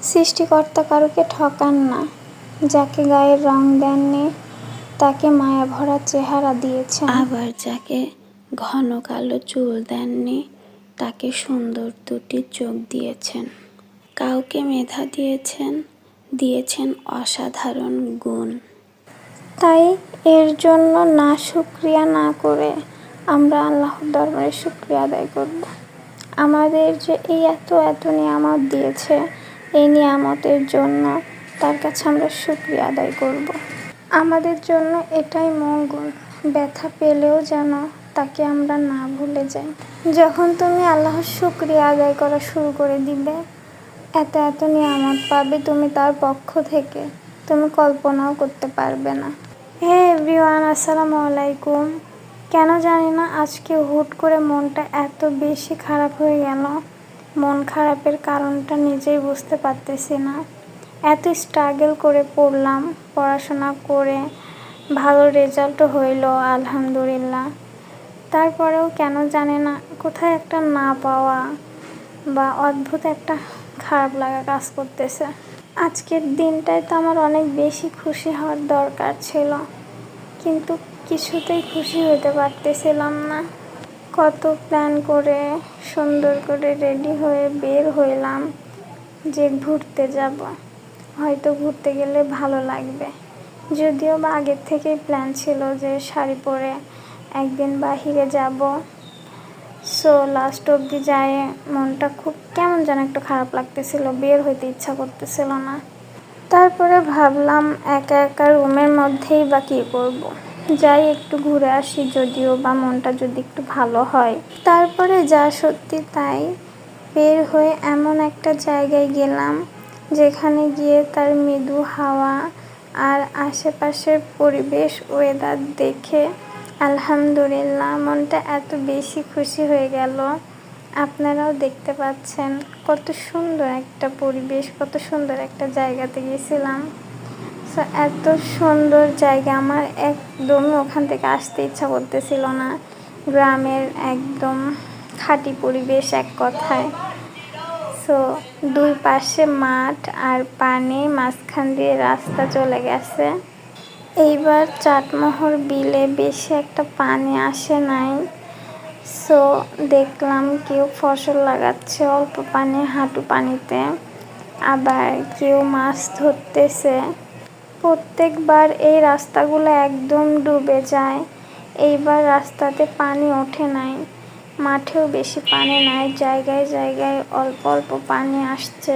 সৃষ্টিকর্তা কারুকে ঠকান না। যাকে গায়ের রং দেননি তাকে মায়া ভরা চেহারা দিয়েছেন, আবার যাকে ঘন কালো চুল দেননি তাকে সুন্দর দুটি চোখ দিয়েছেন। কাউকে মেধা দিয়েছেন, দিয়েছেন অসাধারণ গুণ। তাই এর জন্য না শুকরিয়া না করে আমরা আল্লাহর দরবারে শুকরিয়া আদায় করব। আমাদের যে এই এত এত নিয়ামত দিয়েছে, এই নিয়ামতের জন্য তার কাছে আমরা শুকরিয়া আদায় করব। আমাদের জন্য এটাই মঙ্গল, ব্যথা পেলেও যেন তাকে আমরা না ভুলে যাই। যখন তুমি আল্লাহর শুকরিয়া আদায় করা শুরু করে দিবে, এত এত নিয়ামত পাবে তুমি তার পক্ষ থেকে, তুমি কল্পনাও করতে পারবে না। হে এভরিওয়ান, আসসালামু আলাইকুম। কেন জানি না আজকে হুট করে মনটা এত বেশি খারাপ হয়ে গেল। মন খারাপের কারণটা নিজেই বুঝতে পারতেছি না। এত স্ট্রাগল করে পড়লাম, পড়াশোনা করে ভালো রেজাল্টও হইল আলহামদুলিল্লাহ। তারপরেও কেন জানি না কোথায় একটা না পাওয়া বা অদ্ভুত একটা খারাপ লাগা কাজ করতেছে। আজকের দিনটায় তো আমার অনেক বেশি খুশি হওয়ার দরকার ছিল, কিন্তু কিছুতেই খুশি হতে পারতেছিলাম না। কত প্ল্যান করে সুন্দর করে রেডি হয়ে বের হইলাম যে ঘুরতে যাব, হয়তো ঘুরতে গেলে ভালো লাগবে। যদিও বা আগের থেকেই প্ল্যান ছিল যে শাড়ি পরে একদিন বাহিরে যাব। সো লাস্ট অবধি যায় মনটা খুব কেমন যেন একটু খারাপ লাগতেছিল, বের হইতে ইচ্ছা করতেছিল না। তারপরে ভাবলাম একা একা রুমের মধ্যেই বা কী করব, যাই একটু ঘুরে আসি, যদিও বা মনটা যদি একটু ভালো হয়। তারপরে যা সত্যি তাই, বের হয়ে এমন একটা জায়গায় গেলাম যেখানে গিয়ে তার মৃদু হাওয়া আর আশেপাশের পরিবেশ ওয়েদার দেখে আলহামদুলিল্লাহ মনটা এত বেশি খুশি হয়ে গেল। আপনারাও দেখতে পাচ্ছেন কত সুন্দর একটা পরিবেশ, কত সুন্দর একটা জায়গাতে গেছিলাম। সো এত সুন্দর জায়গা, আমার একদমই ওখান থেকে আসতে ইচ্ছা করতেছিল না। গ্রামের একদম খাঁটি পরিবেশ এক কথায়। সো দুই পাশে মাঠ আর পানি, মাঝখান দিয়ে রাস্তা চলে গেছে। এইবার চাটমোহর বিলে বেশি একটা পানি আসে নাই। সো দেখলাম কেউ ফসল লাগাচ্ছে অল্প পানি, হাঁটু পানিতে, আবার কেউ মাছ ধরতেছে। প্রত্যেকবার এই রাস্তাগুলো একদম ডুবে যায়, এইবার রাস্তাতে পানি ওঠে নাই। মাঠেও বেশি পানি নাই, জায়গায় জায়গায় অল্প অল্প পানি আসছে।